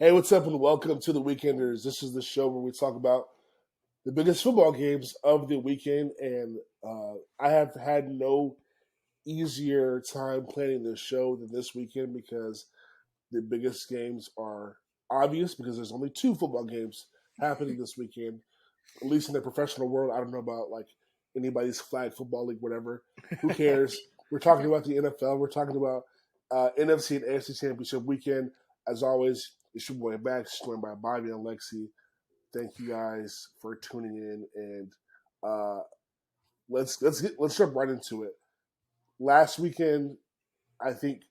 Hey, what's up, and welcome to the Weekenders. This is the show where we talk about the biggest football games of the weekend, and I have had no easier time planning this show than this weekend because the biggest games are obvious because there's only two football games happening this weekend, at least in the professional world. I don't know about like anybody's flag football league, whatever. Who cares? We're talking about the NFL. We're talking about NFC and AFC Championship weekend. As always, it's your boy Max, joined by Bobby and Lexi. Thank you guys for tuning in, and uh, let's jump right into it. Last weekend, I think,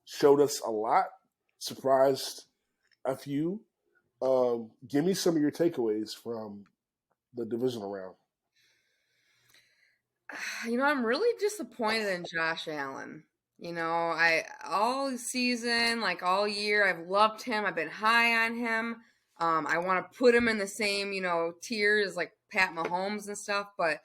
showed us a lot, surprised a few. Give me some of your takeaways from the divisional round. I'm really disappointed in Josh Allen. I all season, like all year, I've loved him. I've been high on him. I want to put him in the same, tier as like Pat Mahomes and stuff, but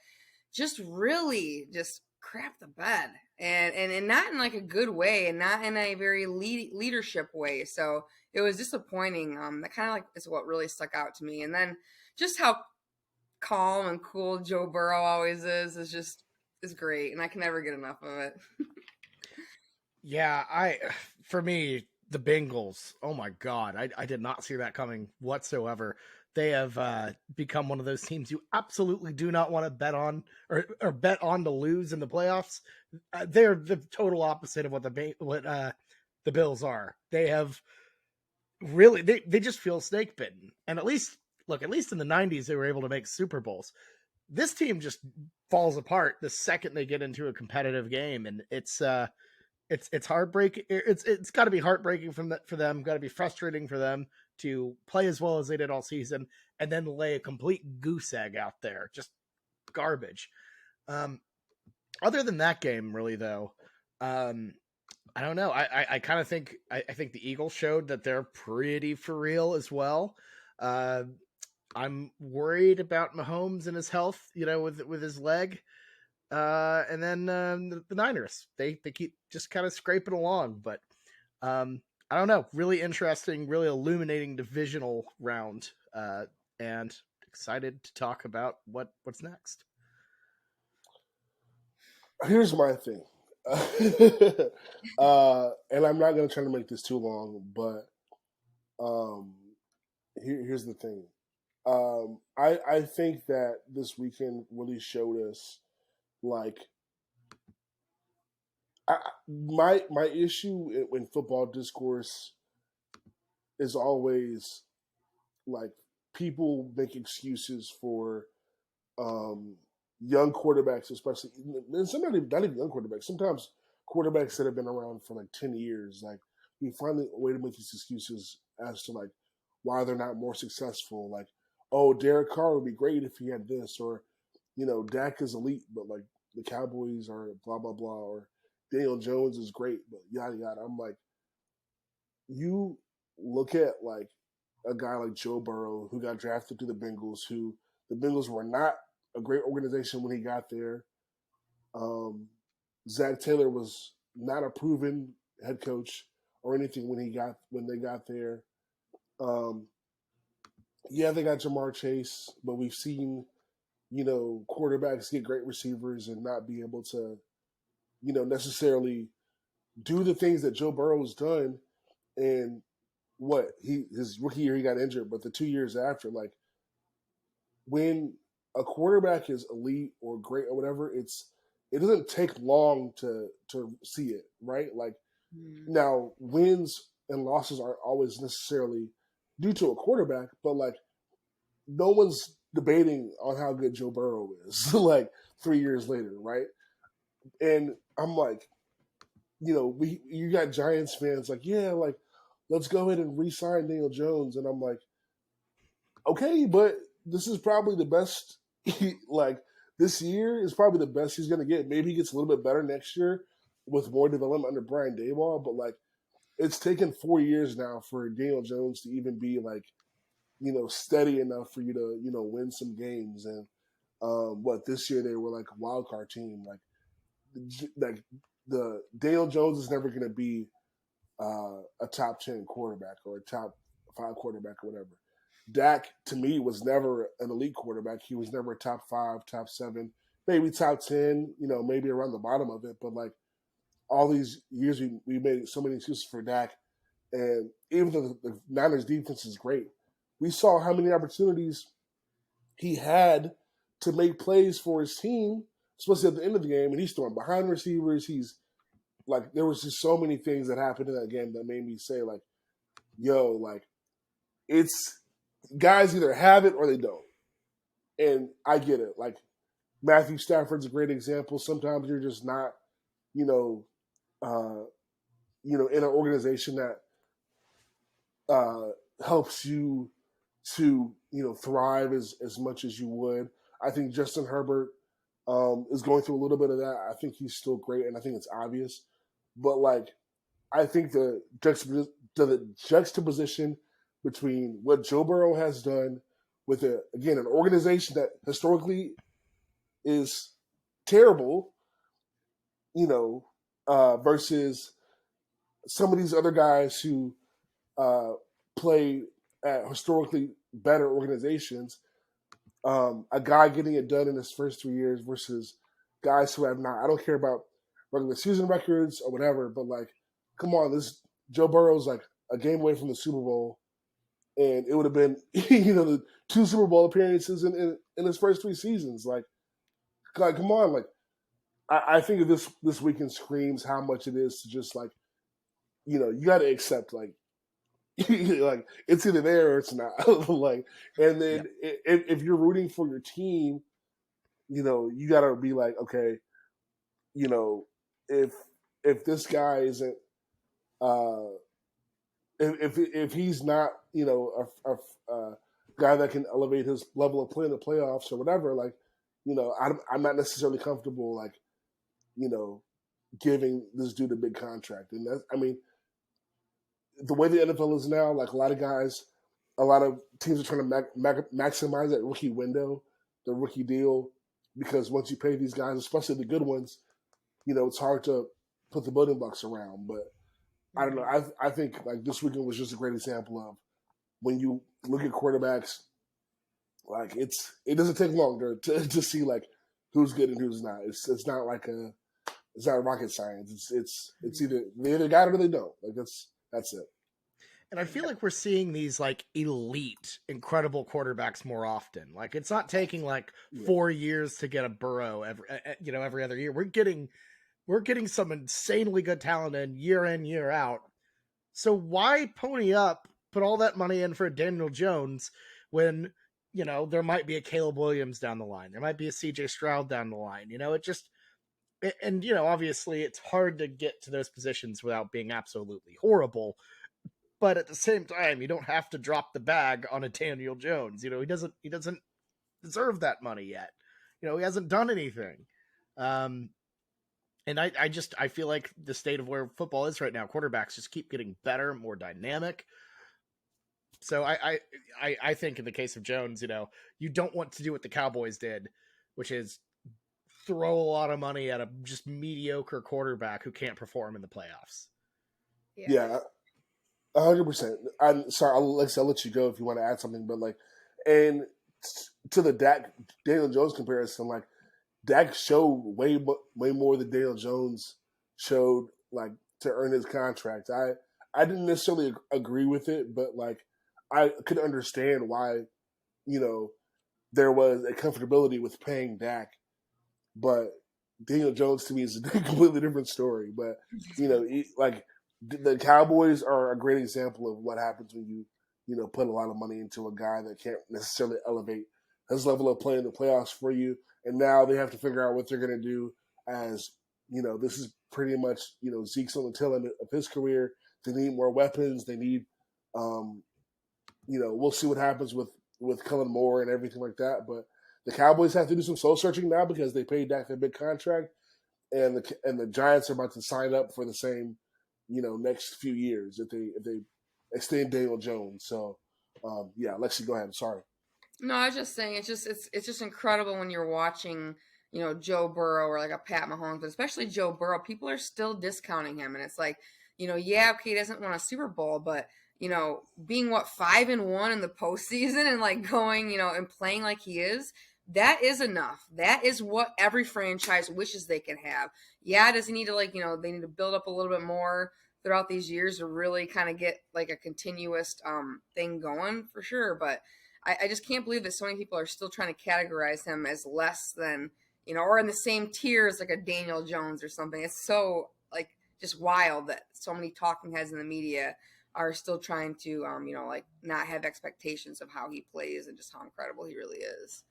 just really just crap the bed. And not in like a good way and not in a very leadership way. So it was disappointing. That kind of like is what really stuck out to me. And then just how calm and cool Joe Burrow always is great, and I can never get enough of it. Yeah, for me, the Bengals. Oh my God, I did not see that coming whatsoever. They have become one of those teams you absolutely do not want to bet on or bet on to lose in the playoffs. They're the total opposite of what the Bills are. They have really they just feel snake bitten. And at least in the '90s they were able to make Super Bowls. This team just falls apart the second they get into a competitive game, and it's heartbreaking. It's got to be heartbreaking for them. Got to be frustrating for them to play as well as they did all season, and then lay a complete goose egg out there, just garbage. Um, Other than that game, really though, um, I don't know. I kind of think I think the Eagles showed that they're pretty for real as well. Uh, I'm worried about Mahomes and his health, with his leg. And then the Niners, they keep just kind of scraping along, but I don't know. Really interesting, really illuminating divisional round, and excited to talk about what's next. Here's my thing, and I'm not going to try to make this too long, but um, here's the thing. I think that this weekend really showed us like my issue in football discourse is always like people make excuses for um, young quarterbacks, especially, and sometimes not even young quarterbacks. Sometimes quarterbacks that have been around for like 10 years, like we find a way to make these excuses as to like why they're not more successful. Like, oh, Derek Carr would be great if he had this, or Dak is elite, but like the Cowboys are blah blah blah, or Daniel Jones is great, but yada yada. I'm like, you look at like a guy like Joe Burrow who got drafted to the Bengals, who the Bengals were not a great organization when he got there. Um, Zach Taylor was not a proven head coach or anything when they got there. Um, yeah, they got Jamar Chase, but we've seen quarterbacks get great receivers and not be able to necessarily do the things that Joe Burrow has done. And his rookie year he got injured, but the 2 years after, like when a quarterback is elite or great or whatever, it doesn't take long to see it, right? Like Mm. now wins and losses aren't always necessarily due to a quarterback, but like no one's debating on how good Joe Burrow is like 3 years later, right? And I'm like, you got Giants fans like, yeah, like let's go ahead and re-sign Daniel Jones, and I'm like, okay, but this is probably the best. Like this year is probably the best he's going to get. Maybe he gets a little bit better next year with more development under Brian Daboll. But like, it's taken 4 years now for Daniel Jones to even be like, steady enough for you to win some games. And what this year they were like a wild card team. Like the Daniel Jones is never going to be a top 10 quarterback or a top 5 quarterback or whatever. Dak, to me, was never an elite quarterback. He was never a top 5, top 7, maybe top 10, maybe around the bottom of it. But like all these years, we made so many excuses for Dak. And even though the Niners defense is great, we saw how many opportunities he had to make plays for his team, especially at the end of the game. And he's throwing behind receivers. He's like, there was just so many things that happened in that game that made me say, like, yo, like, it's guys either have it or they don't. And I get it. Like, Matthew Stafford's a great example. Sometimes you're just not, uh, in an organization that helps you to thrive as much as you would. I think Justin Herbert is going through a little bit of that. I think he's still great, and I think it's obvious. But like, I think the juxtaposition between what Joe Burrow has done with an organization that historically is terrible, versus some of these other guys who play at historically better organizations. A guy getting it done in his first 3 years versus guys who have not. I don't care about regular season records or whatever, but like, come on, this Joe Burrow's like a game away from the Super Bowl, and it would have been the 2 Super Bowl appearances in his first 3 seasons. Like come on, like I think this weekend screams how much it is to just like you got to accept like like it's either there or it's not. Like, and then if you're rooting for your team, you got to be like, okay, if this guy isn't, if he's not, a guy that can elevate his level of play in the playoffs or whatever, like, I'm not necessarily comfortable, like, giving this dude a big contract. And that's, I mean, the way the NFL is now, like a lot of teams are trying to maximize that rookie window, the rookie deal, because once you pay these guys, especially the good ones, it's hard to put the building blocks around. But I don't know. I think like this weekend was just a great example of when you look at quarterbacks, like it doesn't take long to see like who's good and who's not. It's not like it's not rocket science. It's either they either got it or they don't. Like that's it. And I feel like we're seeing these like elite, incredible quarterbacks more often. Like it's not taking like 4 years to get a Burrow every other year. We're getting some insanely good talent in, year out. So why pony up, put all that money in for a Daniel Jones when there might be a Caleb Williams down the line, there might be a CJ Stroud down the line. It just and obviously it's hard to get to those positions without being absolutely horrible. But at the same time, you don't have to drop the bag on a Daniel Jones. He doesn't deserve that money yet. He hasn't done anything. And I feel like the state of where football is right now, quarterbacks just keep getting better, more dynamic. So I think in the case of Jones, you don't want to do what the Cowboys did, which is throw a lot of money at a just mediocre quarterback who can't perform in the playoffs. Yeah. 100%. I'm sorry, I'll let you go if you want to add something, but like, and to the Daniel Jones comparison, like Dak showed way more than Daniel Jones showed, like to earn his contract. I didn't necessarily agree with it, but like I could understand why, there was a comfortability with paying Dak, but Daniel Jones to me is a completely different story. But like. The Cowboys are a great example of what happens when you put a lot of money into a guy that can't necessarily elevate his level of play in the playoffs for you, and now they have to figure out what they're going to do. As this is pretty much Zeke's on the tail end of his career. They need more weapons. They need, we'll see what happens with Kellen Moore and everything like that. But the Cowboys have to do some soul searching now because they paid Dak a big contract, and the Giants are about to sign up for the same. Next few years if they extend Daniel Jones. So, Lexi, go ahead. Sorry. No, I was just saying it's just incredible when you're watching, Joe Burrow or like a Pat Mahomes, but especially Joe Burrow. People are still discounting him, and it's like, okay, he doesn't win a Super Bowl, but being 5-1 in the postseason and like going, and playing like he is, that is enough. That is what every franchise wishes they could have. Yeah, does he need to they need to build up a little bit more throughout these years to really kind of get like a continuous thing going for sure. But I just can't believe that so many people are still trying to categorize him as less than, or in the same tier as like a Daniel Jones or something. It's so like just wild that so many talking heads in the media are still trying to, not have expectations of how he plays and just how incredible he really is.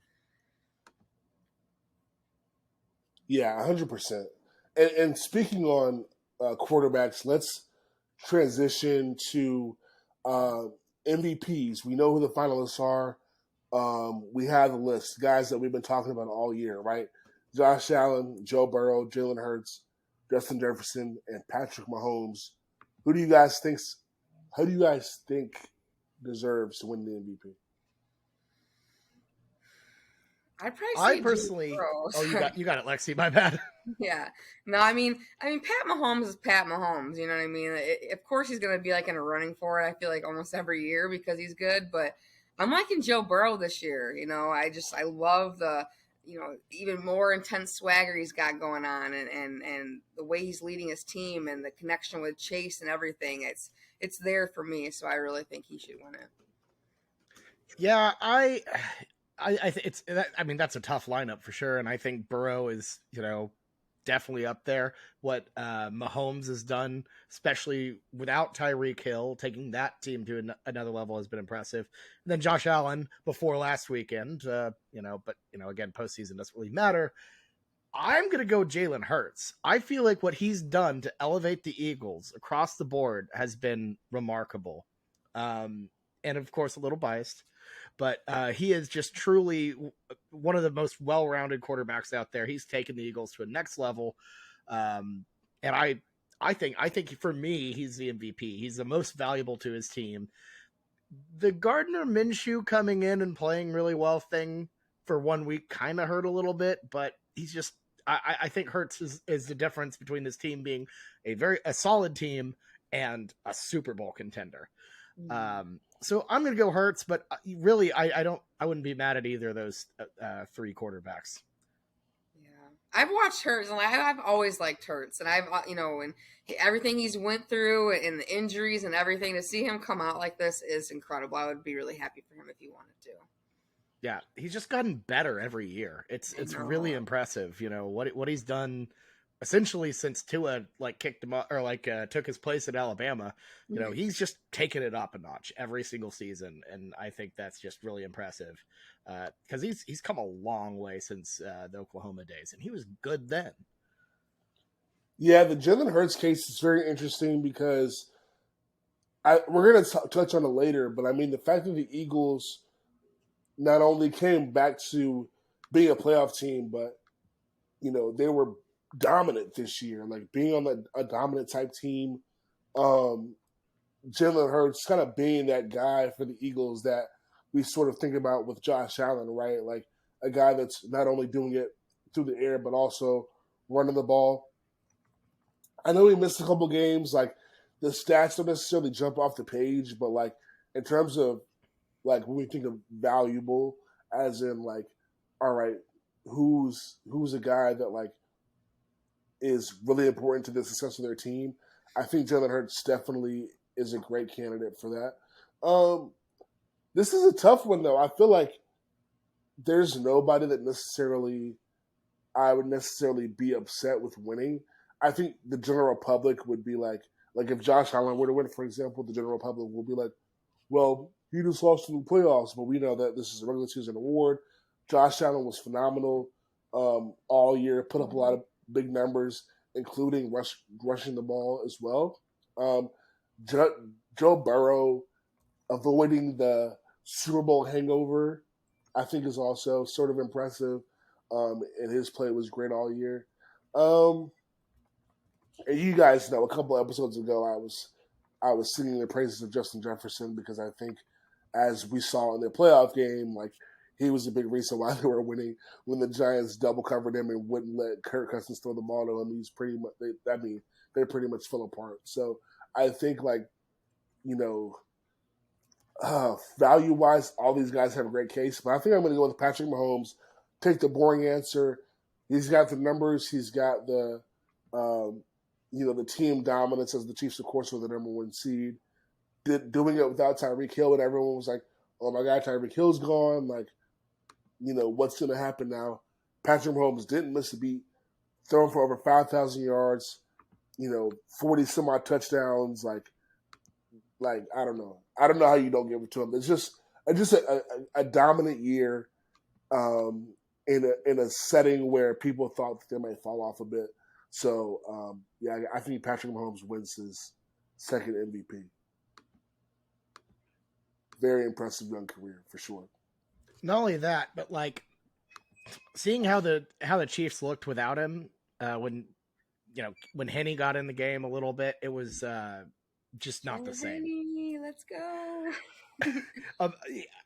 Yeah, 100%. And speaking on quarterbacks, let's transition to uh, MVPs. We know who the finalists are. We have the list, guys that we've been talking about all year, right? Josh Allen, Joe Burrow, Jalen Hurts, Justin Jefferson, and Patrick Mahomes. Who do you guys think? How do you guys think deserves to win the MVP? I'd probably I say Joe personally, Burrow. oh, you got it, Lexi. My bad. Yeah. No, I mean, Pat Mahomes is Pat Mahomes. You know what I mean? Of course, he's going to be like in a running for it. I feel like almost every year because he's good. But I'm liking Joe Burrow this year. I love the, even more intense swagger he's got going on, and the way he's leading his team and the connection with Chase and everything. It's there for me. So I really think he should win it. Yeah, I think I mean, that's a tough lineup for sure, and I think Burrow is, definitely up there. What Mahomes has done, especially without Tyreek Hill, taking that team to another level has been impressive. And then Josh Allen before last weekend, but again, postseason doesn't really matter. I'm gonna go Jalen Hurts. I feel like what he's done to elevate the Eagles across the board has been remarkable. And of course, a little biased, but he is just truly one of the most well-rounded quarterbacks out there. He's taken the Eagles to a next level, and I think for me, he's the MVP. He's the most valuable to his team. The Gardner Minshew coming in and playing really well thing for 1 week kind of hurt a little bit, but he's just. I think Hurts is the difference between this team being a solid team and a Super Bowl contender. So I'm going to go Hurts, but really, I wouldn't be mad at either of those three quarterbacks. Yeah, I've watched Hurts, and I've always liked Hurts, and I've and everything he's went through and the injuries and everything, to see him come out like this is incredible. I would be really happy for him if he wanted to. Yeah, he's just gotten better every year. It's really impressive, what he's done essentially since Tua kicked him up or took his place at Alabama. He's just taken it up a notch every single season, and I think that's just really impressive because he's come a long way since the Oklahoma days, and he was good then. Yeah, the Jalen Hurts case is very interesting because we're going to touch on it later, but I mean, the fact that the Eagles not only came back to being a playoff team, but, they were dominant this year, like being on a dominant type team. Jalen Hurts kind of being that guy for the Eagles that we sort of think about with Josh Allen, right? Like a guy that's not only doing it through the air, but also running the ball. I know he missed a couple games. Like the stats don't necessarily jump off the page, but like in terms of like when we think of valuable, as in like, all right, who's a guy that like is really important to the success of their team? I think Jalen Hurts definitely is a great candidate for that. This is a tough one though. I feel like there's nobody that I would necessarily be upset with winning. I think the general public would be like if Josh Allen were to win, for example, the general public will be like, well, he just lost in the playoffs, but we know that this is a regular season award. Josh Allen was phenomenal all year, put up a lot of big numbers, including rushing the ball as well. Joe Burrow avoiding the Super Bowl hangover, I think, is also sort of impressive, and his play was great all year. And you guys know, a couple episodes ago, I was singing the praises of Justin Jefferson because I think, as we saw in their playoff game, like he was a big reason why they were winning when the Giants double covered him and wouldn't let Kirk Cousins throw the ball to him. He's pretty much they pretty much fell apart. So I think Value-wise, all these guys have a great case, but I think I'm going to go with Patrick Mahomes. Take the boring answer. He's got the numbers. He's got the, the team dominance as the Chiefs, of course, were the number one seed. Doing it without Tyreek Hill, and everyone was like, "Oh my God, Tyreek Hill's gone." Like, what's going to happen now? Patrick Mahomes didn't miss a beat, thrown for over 5,000 yards, 40 some odd touchdowns. Like I don't know. I don't know how you don't give it to him. It's just a dominant year in a setting where people thought that they might fall off a bit. So I think Patrick Mahomes wins his second MVP. Very impressive young career for sure. Not only that, but like seeing how the Chiefs looked without him when Henne got in the game a little bit, it was just not the same. Henny, let's go.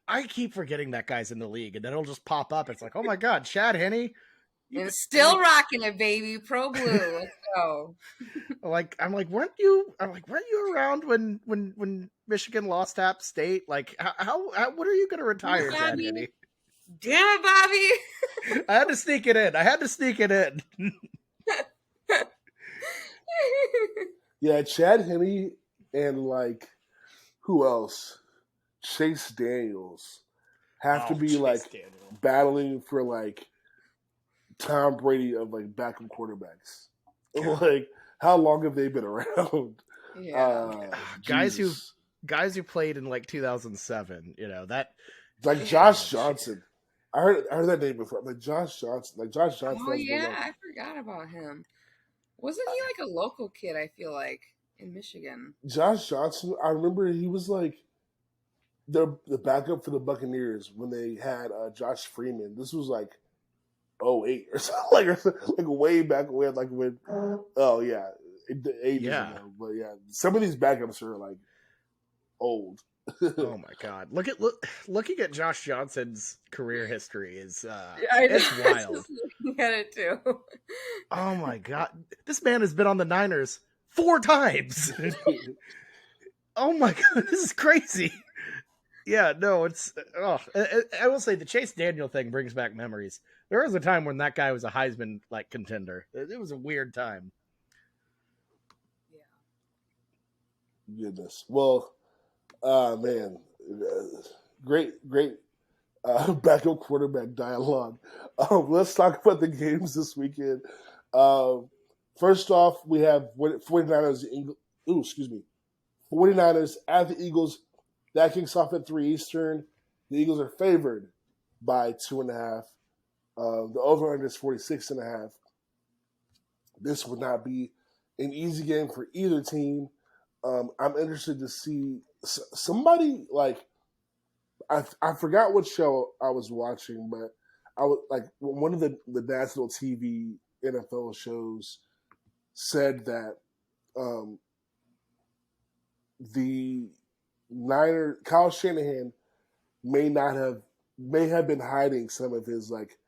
I keep forgetting that guy's in the league, and then it'll just pop up. It's like, oh my God, Chad Henne. And still rocking it, baby. Pro Blue. Let's go. I'm like, weren't you around when Michigan lost App State? Like, how what are you going to retire, Chad Henne? Damn it, Bobby. I had to sneak it in. Yeah, Chad Henne and like who else? Chase Daniels have to be battling for like Tom Brady of like backup quarterbacks. Yeah. Like, how long have they been around? Yeah, guys who played in like 2007. That like Josh Johnson. I heard that name before. Like Josh Johnson. Oh yeah, I forgot about him. Wasn't he like a local kid? I feel like in Michigan. Josh Johnson. I remember he was like the backup for the Buccaneers when they had Josh Freeman. This was like 2008 or something, like way back when, ages ago. But yeah, some of these backups are like old. Oh my God! Looking at Josh Johnson's career history is it's wild. Looking at it too. Oh my God! This man has been on the Niners 4 times. Oh my God! This is crazy. Yeah, no, it's. Oh, I will say the Chase Daniel thing brings back memories. There was a time when that guy was a Heisman contender. It was a weird time. Yeah. Goodness. Well, man, great backup quarterback dialogue. Let's talk about the games this weekend. First off, we have 49ers. 49ers at the Eagles. That kicks off at 3 Eastern. The Eagles are favored by 2.5. The over-under is 46.5. This would not be an easy game for either team. I'm interested to see somebody like I forgot what show I was watching, but I was like one of the national TV NFL shows said that the Kyle Shanahan may have been hiding some of his like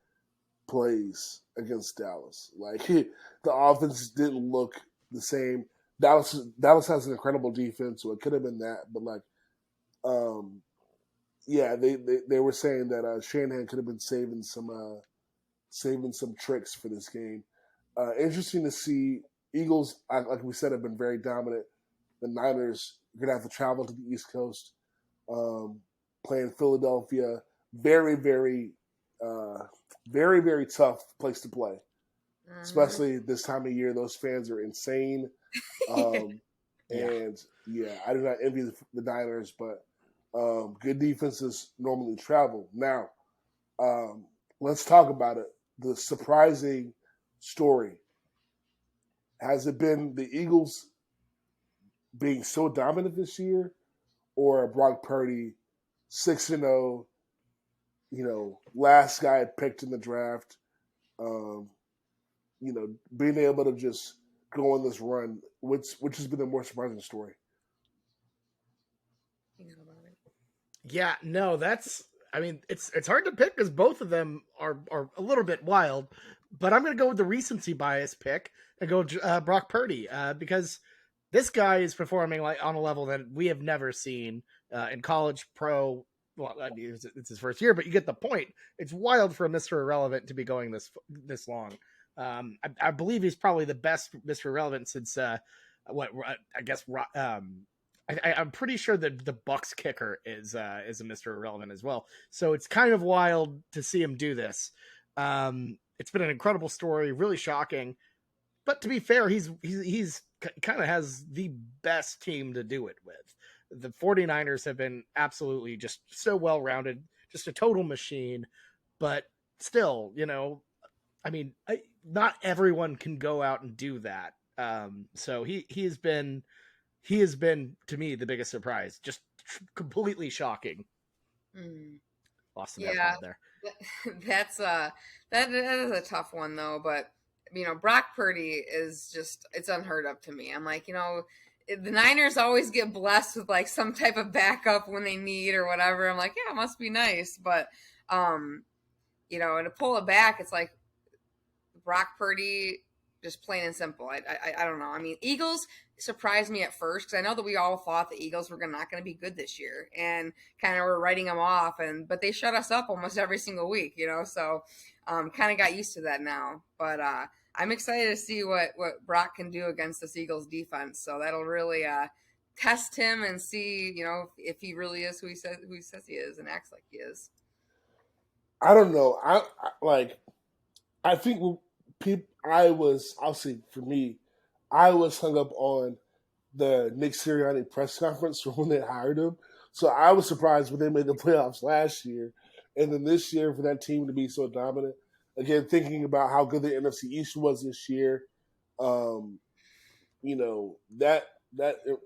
plays against Dallas. Like the offense didn't look the same. Dallas has an incredible defense, so it could have been that. But like, they were saying that Shanahan could have been saving some tricks for this game. Interesting to see. Eagles, like we said, have been very dominant. The Niners are going to have to travel to the East Coast, playing Philadelphia. Very, very, very, very tough place to play, especially this time of year. Those fans are insane. And I do not envy the Niners, but good defenses normally travel. Now, let's talk about it. The surprising story. Has it been the Eagles being so dominant this year, or Brock Purdy 6-0, last guy picked in the draft, being able to just go on this run, which has been the more surprising story? Yeah, no, it's hard to pick because both of them are a little bit wild, but I'm going to go with the recency bias pick and go Brock Purdy because this guy is performing like on a level that we have never seen In college, pro, well, I mean, it's his first year, but you get the point. It's wild for a Mr. Irrelevant to be going this long. I believe he's probably the best Mr. Irrelevant since I guess I'm pretty sure that the Bucks kicker is a Mr. Irrelevant as well. So it's kind of wild to see him do this. It's been an incredible story, really shocking. But to be fair, he's kind of has the best team to do it with. The 49ers have been absolutely just so well-rounded, just a total machine. But still, I mean, not everyone can go out and do that. So he has been to me the biggest surprise, just completely shocking. Lost the Yeah, there. that's that is a tough one though. But Brock Purdy is just, it's unheard of to me. I'm like, the Niners always get blessed with like some type of backup when they need or whatever. I'm like, yeah, it must be nice. But and to pull it back, it's like Brock Purdy, just plain and simple. I don't know. I mean, Eagles surprised me at first because I know that we all thought the Eagles were not going to be good this year and kind of were writing them off. But they shut us up almost every single week, So kind of got used to that now. But I'm excited to see what Brock can do against this Eagles defense. So that'll really test him and see, if he really is who he says he is and acts like he is. I don't know. I think I'll say for me, I was hung up on the Nick Sirianni press conference from when they hired him. So I was surprised when they made the playoffs last year. And then this year for that team to be so dominant. Again, thinking about how good the NFC East was this year, that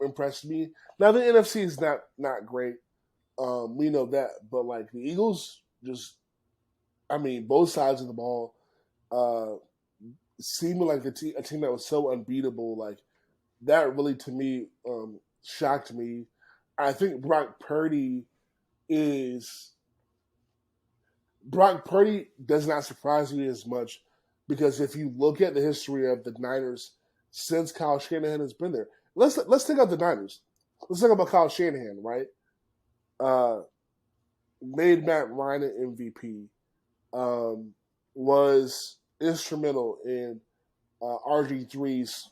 impressed me. Now the NFC is not great. We know that. But like the Eagles both sides of the ball, seeming like a team that was so unbeatable, like that really to me shocked me. I think Brock Purdy does not surprise me as much because if you look at the history of the Niners since Kyle Shanahan has been there, let's take out the Niners. Let's talk about Kyle Shanahan, right? Made Matt Ryan an MVP. Was instrumental in RG3's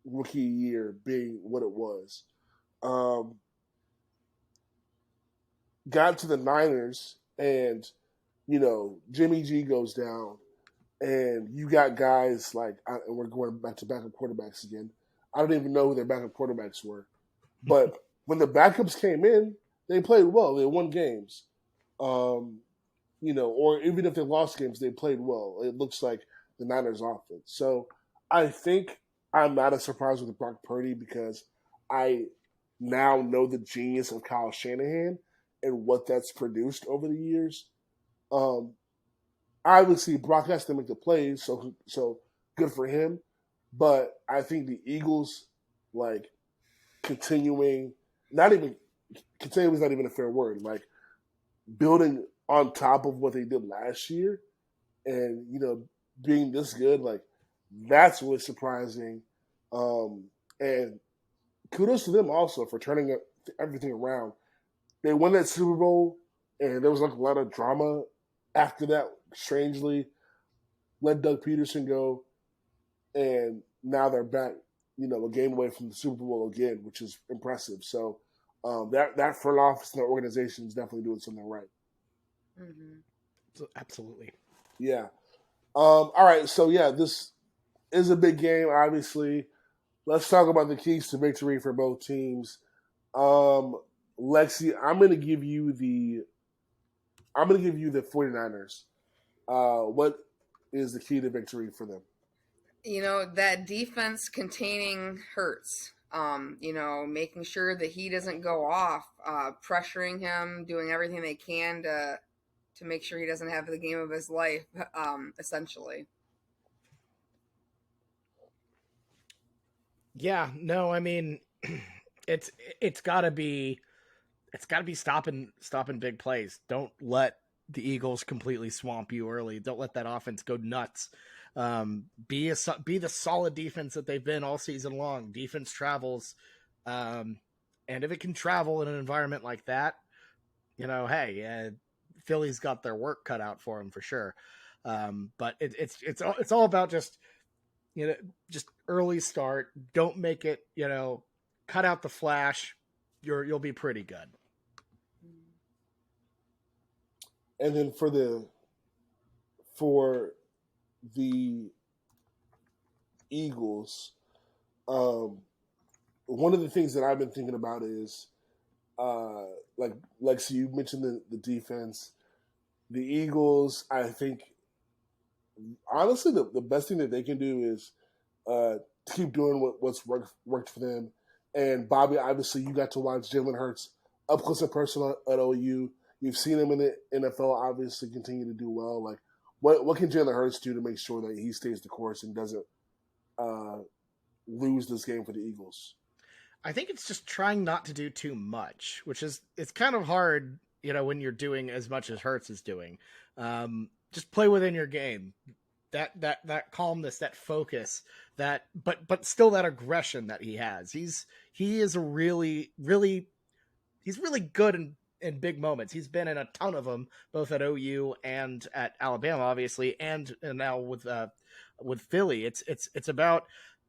rookie year being what it was. Got to the Niners and, Jimmy G goes down and you got guys like, and we're going back to backup quarterbacks again. I don't even know who their backup quarterbacks were. But when the backups came in, they played well. They won games. Or even if they lost games, they played well. It looks like the Niners offense. So I think I'm not as surprised with Brock Purdy because I now know the genius of Kyle Shanahan and what that's produced over the years. Obviously, Brock has to make the plays, so good for him. But I think the Eagles, like, continuing is not even a fair word. Like, building on top of what they did last year and, being this good, like, that's really surprising. And kudos to them also for turning everything around. They won that Super Bowl, and there was like a lot of drama after that, strangely. Let Doug Peterson go, and now they're back, a game away from the Super Bowl again, which is impressive. So that front office and that organization is definitely doing something right. Mm-hmm. So, absolutely. Yeah. All right. So, yeah, this is a big game, obviously. Let's talk about the keys to victory for both teams. Lexi, I'm going to give you the 49ers. What is the key to victory for them? That defense containing Hurts. Making sure that he doesn't go off, pressuring him, doing everything they can to make sure he doesn't have the game of his life, essentially. Yeah, no, I mean, it's got to be stopping big plays. Don't let the Eagles completely swamp you early. Don't let that offense go nuts. Be the solid defense that they've been all season long. Defense travels. And if it can travel in an environment like that, hey, Philly's got their work cut out for them for sure. But it's all about just just early start. Don't make it cut out the flash. You'll be pretty good. And then for the Eagles, um, one of the things that I've been thinking about is like Lexi, you mentioned the defense. The Eagles, I think, honestly, the best thing that they can do is keep doing what's worked for them. And Bobby, obviously, you got to watch Jalen Hurts up close and personal at OU. You've seen him in the NFL, obviously, continue to do well. Like, what can Jalen Hurts do to make sure that he stays the course and doesn't lose this game for the Eagles? I think it's just trying not to do too much, which is it's kind of hard, when you're doing as much as Hurts is doing. Just play within your game. That calmness, that focus, but still that aggression that he has. He is a he's really good in big moments. He's been in a ton of them, both at OU and at Alabama, obviously, and now with Philly. It's about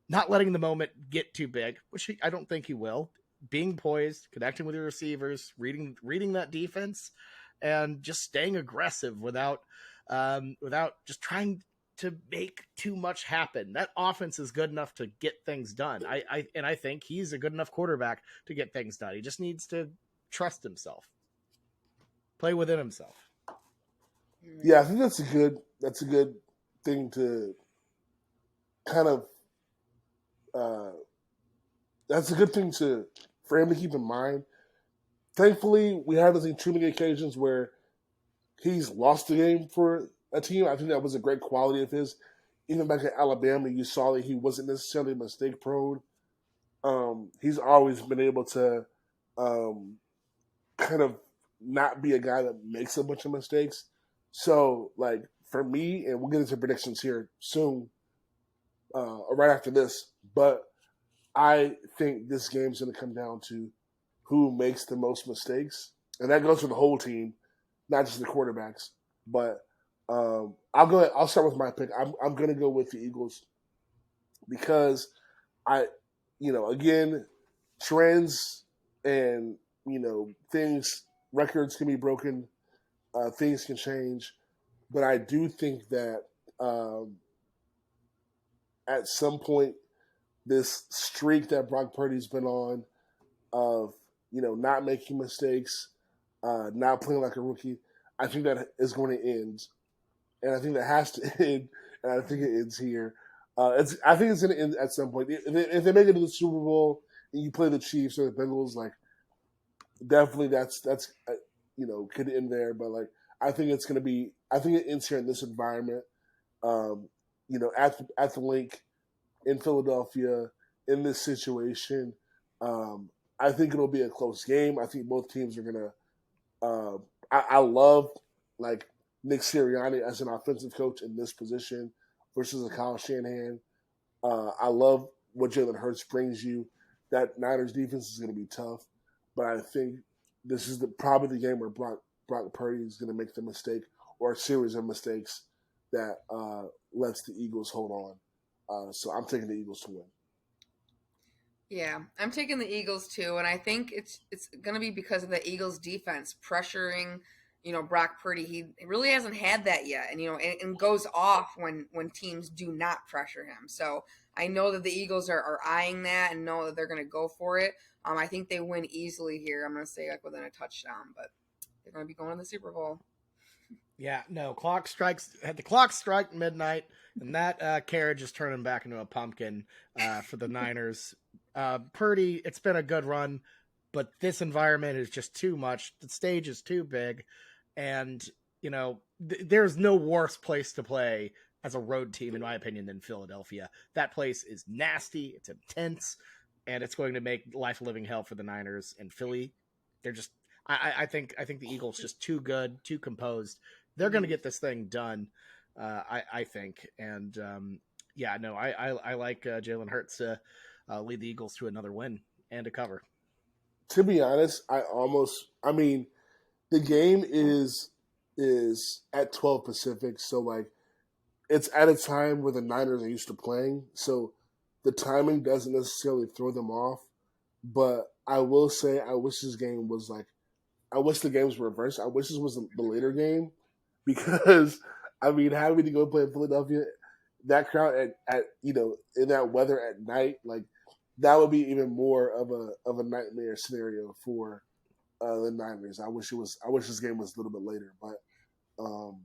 not letting the moment get too big, which I don't think he will. Being poised, connecting with your receivers, reading that defense, and just staying aggressive without just trying to make too much happen. That offense is good enough to get things done. I think he's a good enough quarterback to get things done. He just needs to trust himself, play within himself. Yeah, I think that's a good thing to kind of. That's a good thing for him to keep in mind. Thankfully, we haven't seen too many occasions where he's lost the game for a team. I think that was a great quality of his. Even back at Alabama, you saw that he wasn't necessarily mistake prone. He's always been able to kind of not be a guy that makes a bunch of mistakes. So, like, for me, and we'll get into predictions here soon, right after this, but I think this game's going to come down to who makes the most mistakes. And that goes for the whole team, not just the quarterbacks. But I'll start with my pick. I'm going to go with the Eagles because again, trends and records can be broken, things can change, but I do think that at some point, this streak that Brock Purdy's been on of not making mistakes, not playing like a rookie, I think that is going to end, and I think that has to end, and I think it ends here. I think it's going to end at some point. If they make it to the Super Bowl and you play the Chiefs or the Bengals, like definitely that's could end there. But like I think it's going to be. I think it ends here in this environment. At the link in Philadelphia in this situation. I think it'll be a close game. I think both teams are gonna. I love like Nick Sirianni as an offensive coach in this position versus a Kyle Shanahan. I love what Jalen Hurts brings you. That Niners defense is going to be tough, but I think this is probably the game where Brock Purdy is going to make the mistake or a series of mistakes that lets the Eagles hold on. So I'm taking the Eagles to win. Yeah, I'm taking the Eagles too, and I think it's going to be because of the Eagles defense pressuring, Brock Purdy. He really hasn't had that yet, and goes off when teams do not pressure him. So I know that the Eagles are eyeing that and know that they're going to go for it. I think they win easily here. I'm going to say like within a touchdown, but they're going to be going to the Super Bowl. Yeah, no, the clock strike midnight, and that carriage is turning back into a pumpkin for the Niners. Purdy, it's been a good run, but this environment is just too much. The stage is too big, and there's no worse place to play as a road team, in my opinion, than Philadelphia. That place is nasty, it's intense, and it's going to make life a living hell for the Niners. And Philly, they're just. I think the Eagles just too good, too composed. They're going to get this thing done, I think. And I like Jalen Hurts to lead the Eagles to another win and a cover. To be honest, I mean, the game is at 12 Pacific, so like it's at a time where the Niners are used to playing, so the timing doesn't necessarily throw them off. But I will say, I wish this game was like, I wish the games were reversed. I wish this was the later game because, I mean, having to go play in Philadelphia, that crowd at in that weather at night, like that would be even more of a nightmare scenario for the Niners. I wish it was. I wish this game was a little bit later, but um,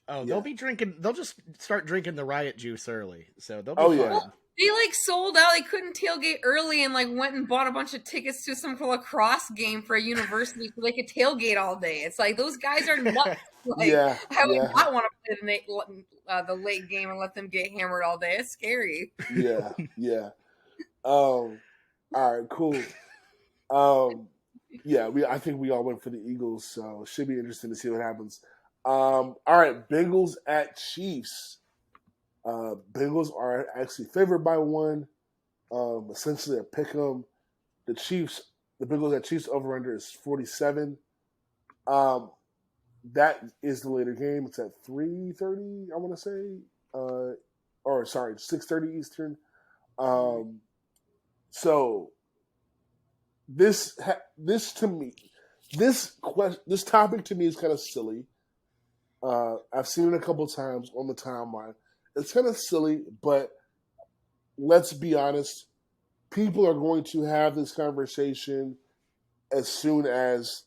Oh, they'll yeah. be drinking. They'll just start drinking the riot juice early, so they'll be Oh fine. yeah, Well, they like sold out. They couldn't tailgate early and like went and bought a bunch of tickets to some lacrosse game for a university so they could tailgate all day. It's like those guys are nuts. Like yeah, I would yeah, not want to play the late game and let them get hammered all day. It's scary. yeah, yeah. All right, cool. Um, yeah, I think we all went for the Eagles, so it should be interesting to see what happens. All right, Bengals at Chiefs. Bengals are actually favored by one. Essentially a pick 'em. The Bengals at Chiefs over under is 47. Um, that is the later game. It's at 3:30. I want to say, or sorry, 6:30 Eastern. Um, so this to me, this topic to me is kind of silly. I've seen it a couple times on the timeline. It's kind of silly, but let's be honest. People are going to have this conversation as soon as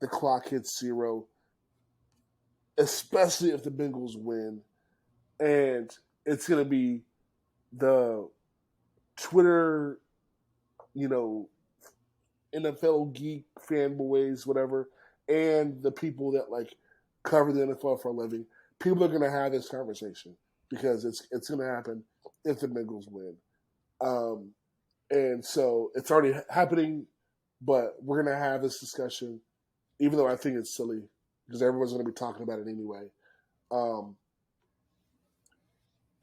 the clock hits zero, especially if the Bengals win. And it's going to be the Twitter, you know, NFL geek fanboys, whatever, and the people that like cover the NFL for a living. People are going to have this conversation because it's going to happen if the Bengals win. Um, and so it's already happening, but we're going to have this discussion, even though I think it's silly because everyone's going to be talking about it anyway. Um,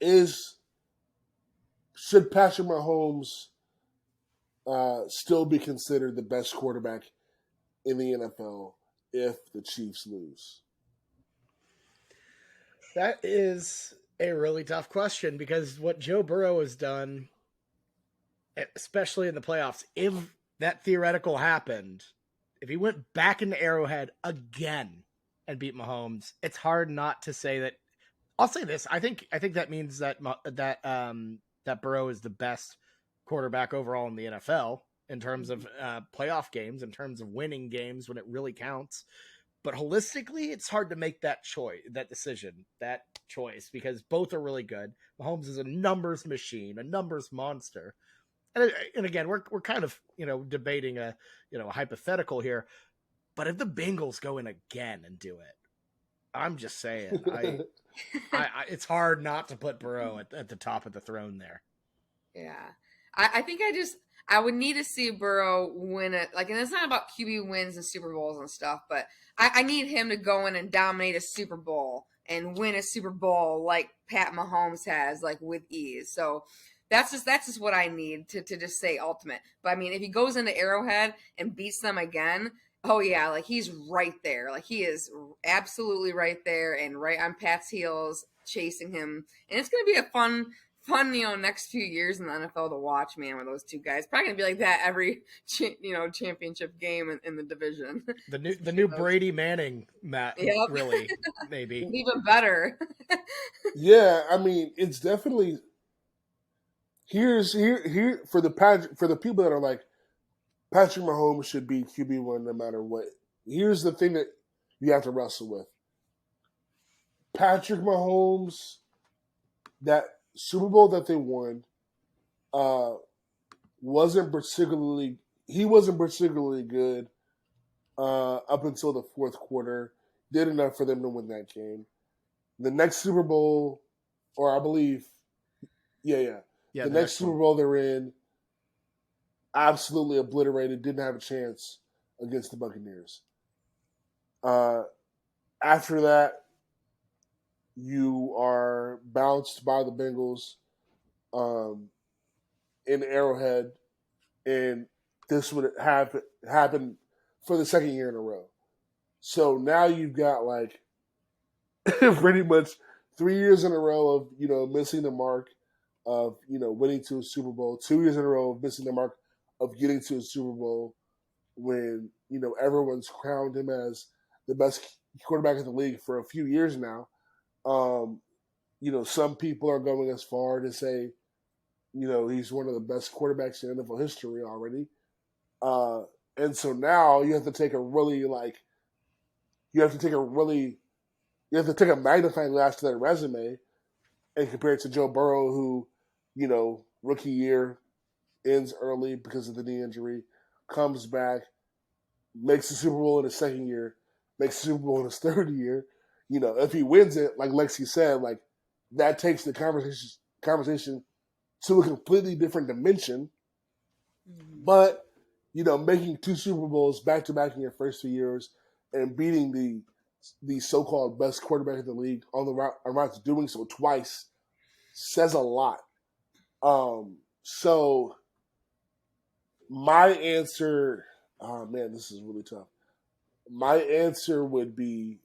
is should Patrick Mahomes still be considered the best quarterback in the NFL if the Chiefs lose? That is a really tough question because what Joe Burrow has done, especially in the playoffs, if that theoretical happened, if he went back into Arrowhead again and beat Mahomes, it's hard not to say that. I'll say this: I think that means that Burrow is the best quarterback overall in the NFL in terms of playoff games, in terms of winning games when it really counts. But holistically, it's hard to make that choice, because both are really good. Mahomes is a numbers machine, a numbers monster. And again, we're kind of debating a hypothetical here. But if the Bengals go in again and do it, I'm just saying, it's hard not to put Burrow at the top of the throne there. Yeah. I think I would need to see Burrow win it. Like, and it's not about QB wins and Super Bowls and stuff, but I need him to go in and dominate a Super Bowl and win a Super Bowl like Pat Mahomes has, like with ease. So that's just what I need to just say ultimate. But I mean, if he goes into Arrowhead and beats them again, oh yeah, like he's right there. Like he is absolutely right there and right on Pat's heels, chasing him. And it's gonna be a fun, next few years in the NFL to watch, man, with those two guys. Probably gonna be like that every, championship game in the division. The new Brady Manning, Matt, Yep. really, maybe. Even better. Yeah, I mean, it's definitely here for the people that are like Patrick Mahomes should be QB1 no matter what. Here's the thing that you have to wrestle with. Patrick Mahomes, that Super Bowl that they won, wasn't particularly good up until the fourth quarter. Did enough for them to win that game. The next Super Bowl, or I believe, yeah. The next Super Bowl they're in, absolutely obliterated. Didn't have a chance against the Buccaneers. After that, you are bounced by the Bengals in Arrowhead, and this would happen for the second year in a row. So now you've got like pretty much 3 years in a row of missing the mark of winning to a Super Bowl, 2 years in a row of missing the mark of getting to a Super Bowl when everyone's crowned him as the best quarterback in the league for a few years now. Um, some people are going as far to say, he's one of the best quarterbacks in NFL history already. Uh, and so now you have to take a really you have to take a really you have to take a magnifying glass to that resume and compare it to Joe Burrow, who, rookie year ends early because of the knee injury, comes back, makes the Super Bowl in his second year, makes the Super Bowl in his third year. If he wins it, like Lexi said, like that takes the conversation to a completely different dimension. Mhm. But making two Super Bowls back to back in your first 2 years and beating the so-called best quarterback in the league on the route to doing so twice says a lot. So my answer, oh man, this is really tough. My answer would be,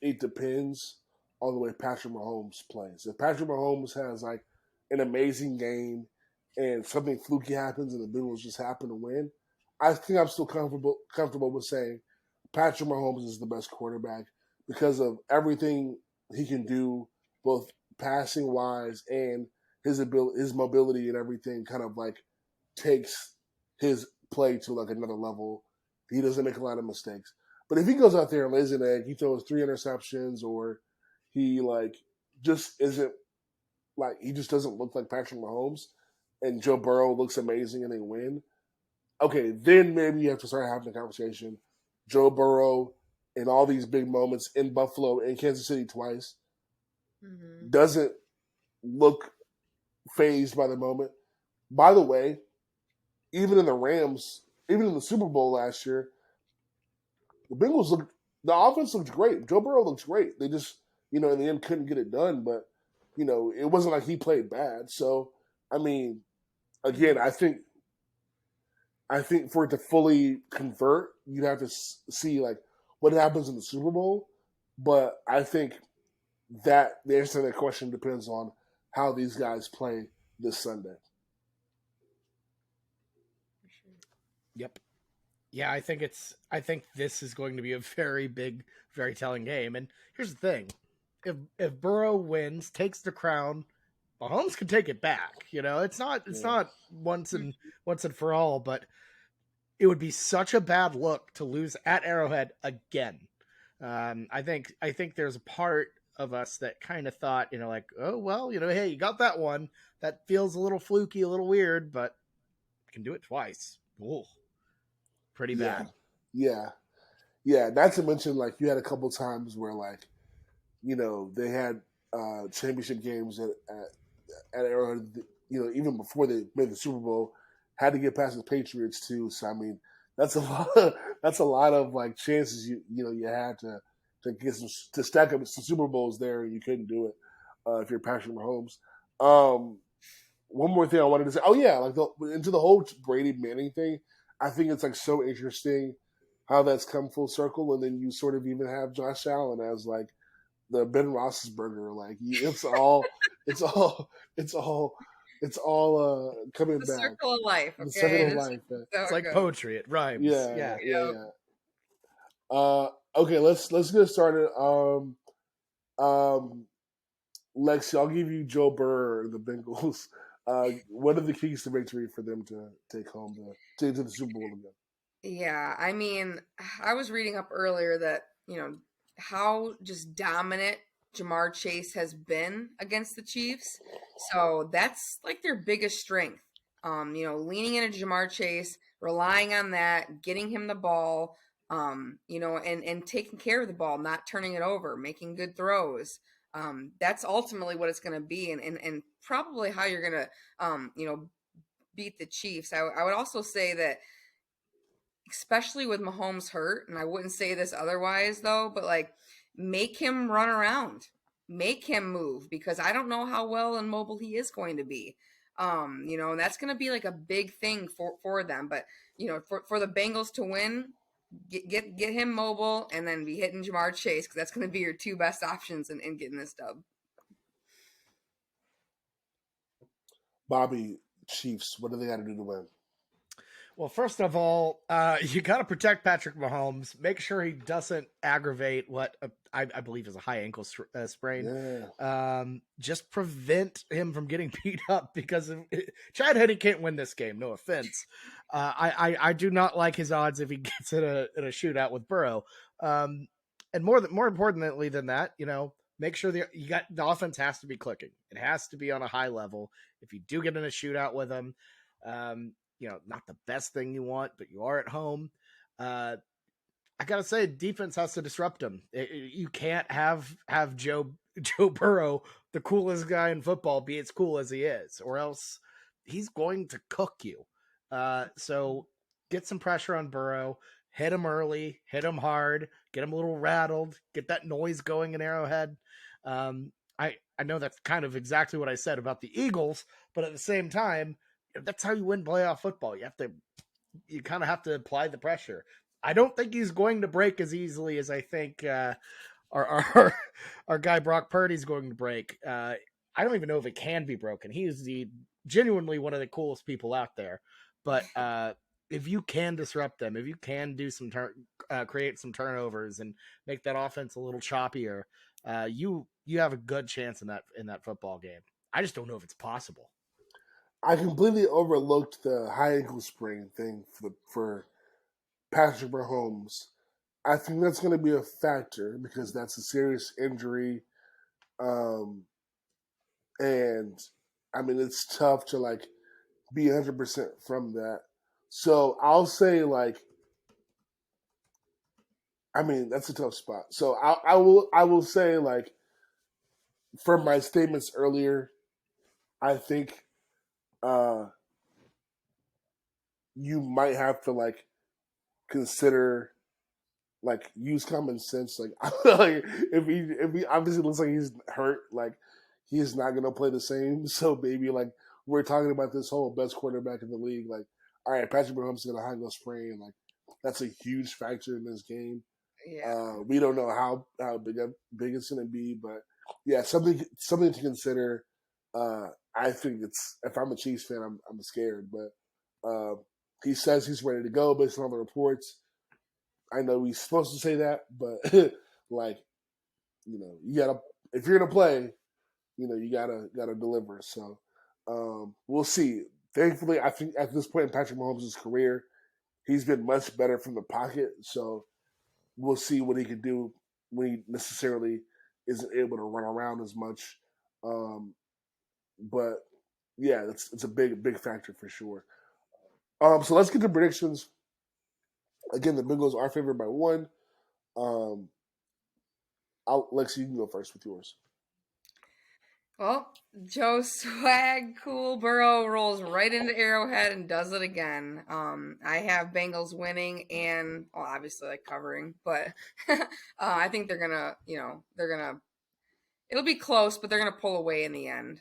it depends on the way Patrick Mahomes plays. If Patrick Mahomes has like an amazing game and something fluky happens and the Bengals just happen to win, I think I'm still comfortable with saying Patrick Mahomes is the best quarterback because of everything he can do, both passing wise and his mobility and everything kind of like takes his play to like another level. He doesn't make a lot of mistakes. But if he goes out there and lays an egg, he throws 3 interceptions, or he like just isn't like he just doesn't look like Patrick Mahomes, and Joe Burrow looks amazing and they win. Okay, then maybe you have to start having a conversation. Joe Burrow in all these big moments in Buffalo and Kansas City twice Mhm. doesn't look phased by the moment. By the way, even in the Rams, even in the Super Bowl last year, the offense looked great. Joe Burrow looks great. They just, in the end couldn't get it done, but, it wasn't like he played bad. So, I mean, again, Mhm. I think for it to fully convert, you'd have to see like what happens in the Super Bowl. But I think that the answer to that question depends on how these guys play this Sunday. For sure. Yep. Yeah, I think this is going to be a very big, very telling game. And here's the thing. If Burrow wins, takes the crown, Mahomes can take it back. It's Yeah. not once and for all, but it would be such a bad look to lose at Arrowhead again. I think there's a part of us that kind of thought, like, oh well, hey, you got that one. That feels a little fluky, a little weird, but you can do it twice. Ooh, pretty Yeah. bad. Yeah. Yeah. Not to mention, like, you had a couple times where, like, they had championship games at Arrowhead, even before they made the Super Bowl, had to get past the Patriots too. So I mean, that's a lot. That's a lot of like chances you had to get to stack up some Super Bowls there, and you couldn't do it if you're Patrick Mahomes. Um, one more thing I wanted to say. Oh yeah, like into the whole Brady Manning thing. I think it's like so interesting how that's come full circle, and then you sort of even have Josh Allen as like the Ben Roethlisberger. Like it's all, it's all, it's all coming The back. circle of life, The okay? second of This is life. It's so like good. poetry. It rhymes. Yeah, Yeah. yeah, Yep. yeah. Okay, let's get started. Um, Lexi, I'll give you Joe Burr and the Bengals. What are the keys to victory for them to take home to the Super Bowl again? Yeah, I mean, I was reading up earlier that, how just dominant Jamar Chase has been against the Chiefs. So that's like their biggest strength. Leaning into Jamar Chase, relying on that, getting him the ball, and taking care of the ball, not turning it over, making good throws. That's ultimately what it's going to be, and probably how you're going to, beat the Chiefs. I would also say that especially with Mahomes hurt, and I wouldn't say this otherwise though, but like make him run around, make him move because I don't know how well and mobile he is going to be. That's going to be like a big thing for them. But for the Bengals to win, get him mobile and then be hitting Jamar Chase because that's going to be your two best options in getting this dub. Bobby, Chiefs, what do they got to do to win? Well, first of all, you got to protect Patrick Mahomes. Make sure he doesn't aggravate what I believe is a high ankle sprain. Yeah. Just prevent him from getting beat up because Chad Henne can't win this game. No offense. I do not like his odds if he gets in a shootout with Burrow. And more importantly than that, make sure the offense has to be clicking. It has to be on a high level. If you do get in a shootout with him, not the best thing you want, but you are at home. I gotta say, defense has to disrupt him. You can't have Joe Burrow, the coolest guy in football, be as cool as he is, or else he's going to cook you. So get some pressure on Burrow, hit him early, hit him hard, get him a little rattled, get that noise going in Arrowhead. I know that's kind of exactly what I said about the Eagles, but at the same time, that's how you win playoff football. You kind of have to apply the pressure. I don't think he's going to break as easily as I think our guy Brock Purdy's going to break. I don't even know if it can be broken. He is genuinely one of the coolest people out there. But if you can disrupt them, if you can do create some turnovers and make that offense a little choppier, you have a good chance in that football game. I just don't know if it's possible. I completely overlooked the high ankle sprain thing for Patrick Mahomes. I think that's going to be a factor because that's a serious injury, and I mean it's tough to be 100% from that. So I'll say I mean that's a tough spot. So I will say from my statements earlier, I think you might have to consider use common sense. If he obviously looks like he's hurt, he's not gonna play the same. So maybe we're talking about this whole best quarterback in the league. All right, Patrick Mahomes is gonna high go sprain. That's a huge factor in this game. Yeah. We don't know how big it's gonna be, but yeah, something to consider. I think if I'm a Chiefs fan, I'm scared, but he says he's ready to go based on all the reports. I know he's supposed to say that, but you gotta if you're gonna play, you gotta deliver. So we'll see. Thankfully, I think at this point in Patrick Mahomes' career, he's been much better from the pocket. So we'll see what he can do when he necessarily isn't able to run around as much. But yeah, it's a big factor for sure. So let's get to predictions. Again, the Bengals are favored by 1. Lexi, you can go first with yours. Well, Joe Swag Cool Burrow rolls right into Arrowhead and does it again. I have Bengals winning and obviously covering, but I think they're gonna, it'll be close, but they're gonna pull away in the end.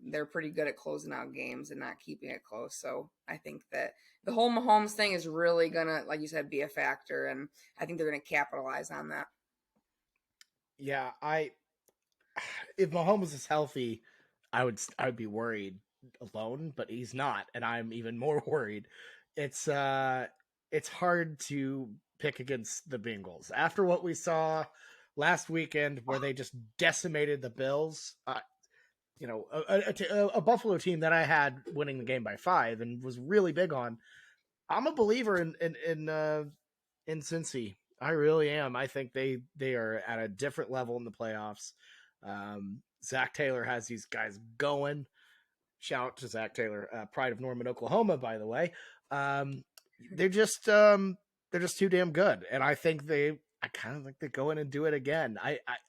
They're pretty good at closing out games and not keeping it close. So I think that the whole Mahomes thing is really gonna, like you said, be a factor, and I think they're gonna capitalize on that. Yeah, if Mahomes is healthy, I would be worried alone, but he's not, and I'm even more worried. It's hard to pick against the Bengals after what we saw last weekend, where they just decimated the Bills. A Buffalo team that I had winning the game by 5 and was really big on. I'm a believer in Cincy. I really am. I think they are at a different level in the playoffs. Zach Taylor has these guys going. Shout out to Zach Taylor, pride of Norman, Oklahoma, by the way. They're just too damn good, and I kind of think they go in and do it again.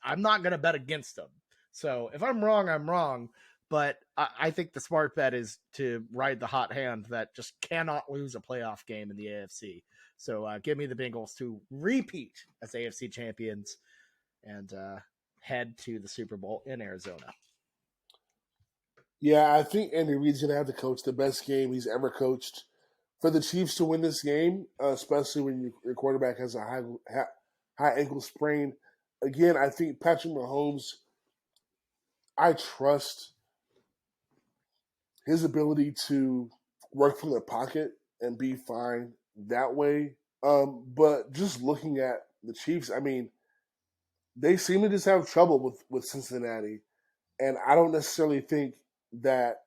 I'm not going to bet against them. So if I'm wrong, I'm wrong. But I think the smart bet is to ride the hot hand that just cannot lose a playoff game in the AFC. So give me the Bengals to repeat as AFC champions and head to the Super Bowl in Arizona. Yeah, I think Andy Reid's going to have to coach the best game he's ever coached for the Chiefs to win this game, especially when your quarterback has a high ankle sprain. Again, I think Patrick Mahomes, I trust his ability to work from the pocket and be fine that way. But just looking at the Chiefs, I mean, they seem to just have trouble with Cincinnati, and I don't necessarily think that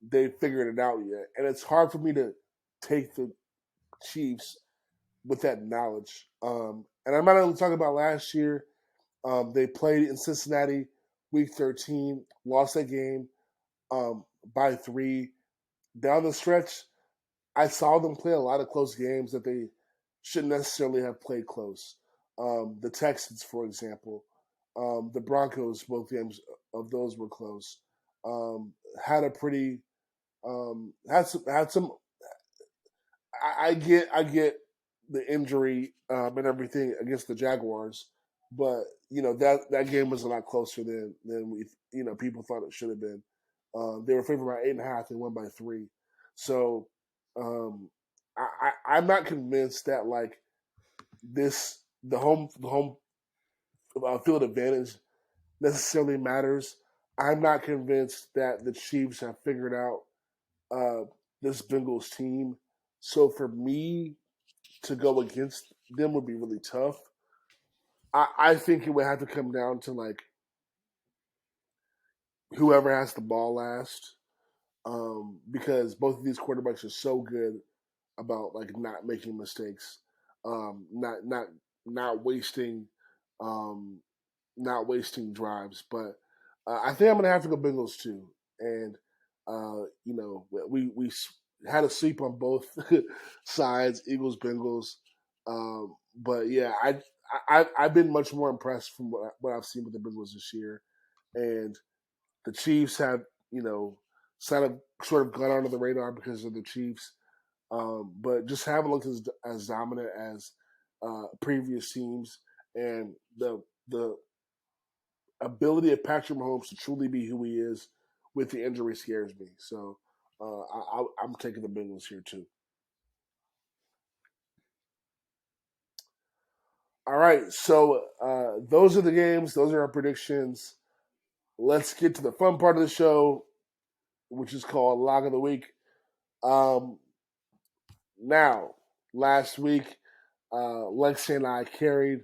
they figured it out yet. And it's hard for me to take the Chiefs with that knowledge. And I'm not only talking about last year. They played in Cincinnati, Week 13, lost that game by 3. Down the stretch, I saw them play a lot of close games that they shouldn't necessarily have played close. The Texans, for example, the Broncos, both games of those were close. Had a pretty had some. I get the injury and everything against the Jaguars, but that game was a lot closer than we people thought it should have been. They were favored by 8.5 and won by 3. So um, I'm not convinced that like this the home field advantage necessarily matters. I'm not convinced that the Chiefs have figured out uh, this Bengals team. So for me to go against them would be really tough. I think it would have to come down to like whoever has the ball last, because both of these quarterbacks are so good about like not making mistakes, not wasting, um, not wasting drives. But I think I'm gonna have to go Bengals too, and we had a sweep on both sides, Eagles Bengals. But yeah, I've been much more impressed from what I've seen with the Bengals this year, and the Chiefs have sort of gone under the radar because of the Chiefs, but just haven't looked as dominant as previous teams, and the ability of Patrick Mahomes to truly be who he is with the injury scares me. So I'm taking the Bengals here too. All right, so those are the games. Those are our predictions. Let's get to the fun part of the show, which is called Log of the Week. Um, Now, last week, Lexi and I carried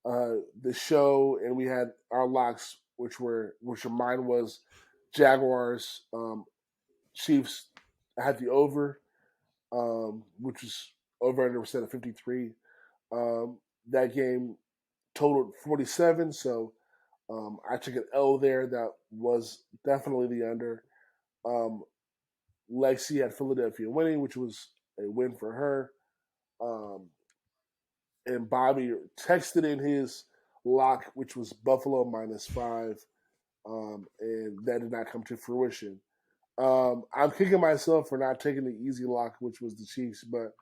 the show, and we had our locks, which mine was Jaguars, Chiefs. I had the over, which was over under percent of 53. That game totaled 47, so I took an L there. That was definitely the under. Um, Lexi had Philadelphia winning, which was a win for her. Um, and Bobby texted in his lock, which was Buffalo -5, and that did not come to fruition. I'm kicking myself for not taking the easy lock, which was the Chiefs, but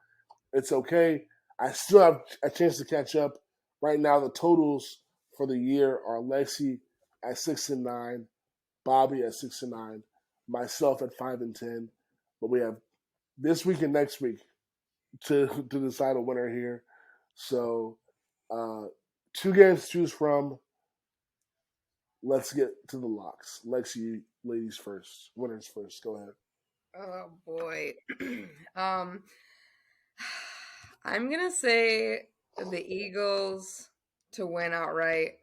it's okay. I still have a chance to catch up. Right now, the totals for the year are Lexi at 6-9, Bobby at 6-9, myself at 5-10. But we have this week and next week to decide a winner here. So, uh, 2 games to choose from. Let's get to the locks. Lexi, ladies first, winners first. Go ahead. Oh boy. um I'm gonna say the Eagles to win outright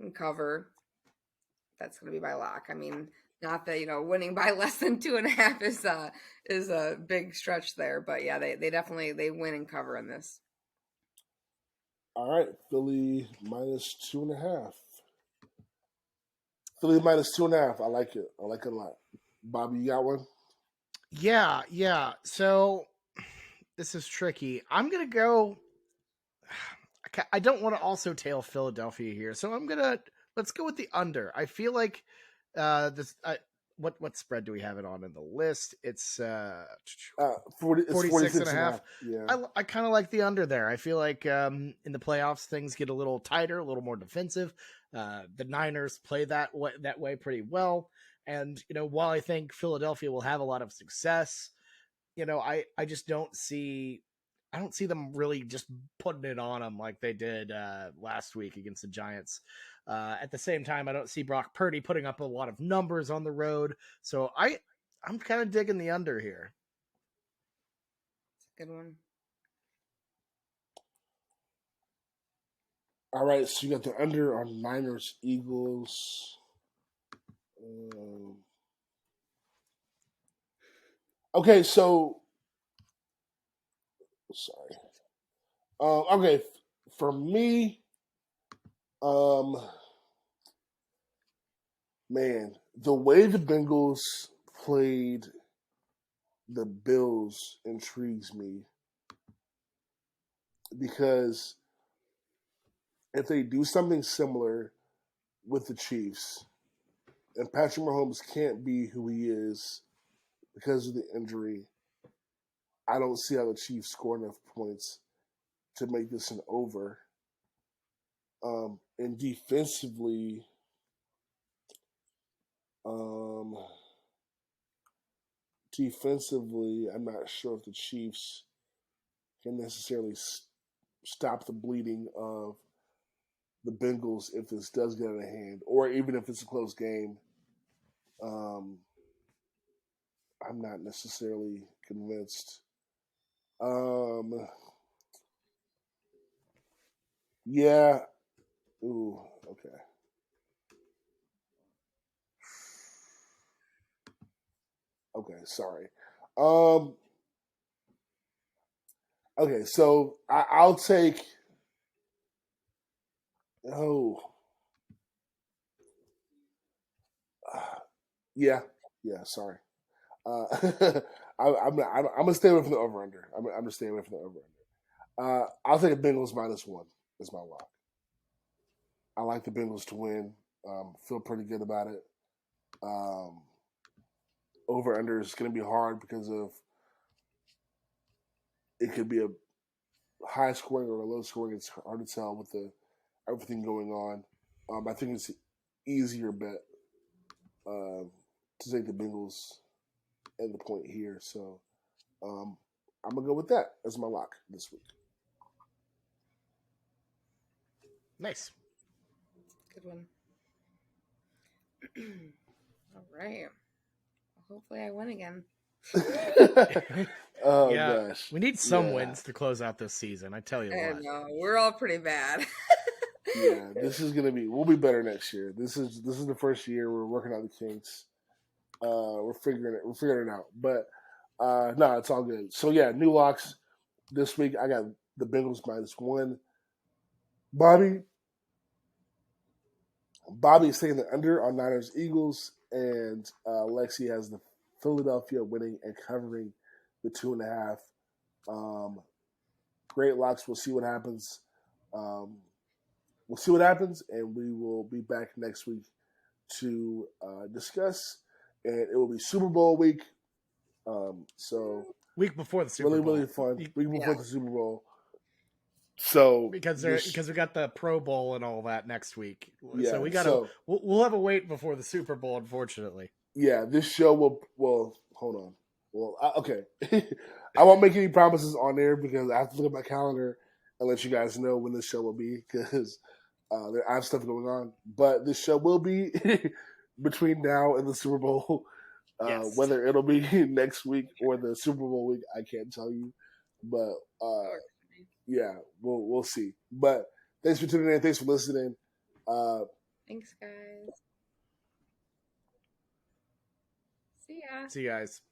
and cover. That's gonna be my lock. I mean, not that winning by less than 2.5 is a big stretch there, but yeah, they definitely they win and cover in this. All right, Philly -2.5. Philly -2.5. I like it. I like it a lot. Bobby, you got one? Yeah. So this is tricky. I'm gonna go. I don't want to also tail Philadelphia here, so let's go with the under. I feel like this. What spread do we have it on in the list? It's 46 and a half. Yeah. I kind of like the under there. I feel like in the playoffs things get a little tighter, a little more defensive. The Niners play that way pretty well. And, while I think Philadelphia will have a lot of success, I just don't see them really just putting it on them like they did last week against the Giants. At the same time, I don't see Brock Purdy putting up a lot of numbers on the road. So I'm kind of digging the under here. Good one. All right, so you got the under on Niners, Eagles. Okay, so sorry. Okay, for me, man, the way the Bengals played the Bills intrigues me because if they do something similar with the Chiefs, and Patrick Mahomes can't be who he is because of the injury, I don't see how the Chiefs score enough points to make this an over. And defensively, I'm not sure if the Chiefs can necessarily stop the bleeding of the Bengals if this does get out of hand, or even if it's a close game. I'm not necessarily convinced. Yeah. Ooh. Okay. Okay. Sorry. Okay. So I'll take. Oh. Yeah. Yeah. Sorry. I'm gonna stay away from the over under. I'm gonna stay away from the over under. I'll take a Bengals -1 as my lock. I like the Bengals to win. Feel pretty good about it. Over under is going to be hard because of it could be a high scoring or a low scoring. It's hard to tell with everything going on. I think it's an easier bet to take the Bengals and the point here. So I'm gonna go with that as my lock this week. Nice. Good one. All right. Hopefully I win again. Oh yeah, gosh, we need some wins to close out this season. I tell you I what. know we're all pretty bad. Yeah, this is gonna be. We'll be better next year. This is the first year we're working out the kinks. We're figuring it out. But no, it's all good. So yeah, new locks this week. I got the Bengals -1. Bobby's taking the under on Niners Eagles, and Lexi has the Philadelphia winning and covering the 2.5. Great locks. We'll see what happens. And we will be back next week to discuss. And it will be Super Bowl week. So week before the Super Bowl. Really fun. Week before the Super Bowl. So because we got the Pro Bowl and all that next week. Yeah, so we gotta we'll have a wait before the Super Bowl, unfortunately. Yeah, this show will hold on. Well, okay. I won't make any promises on there because I have to look at my calendar and let you guys know when this show will be because I have stuff going on. But this show will be between now and the Super Bowl. Yes. Whether it'll be next week or the Super Bowl week, I can't tell you. But yeah, we'll see. But thanks for tuning in. Thanks for listening. Thanks, guys. See ya. See you guys.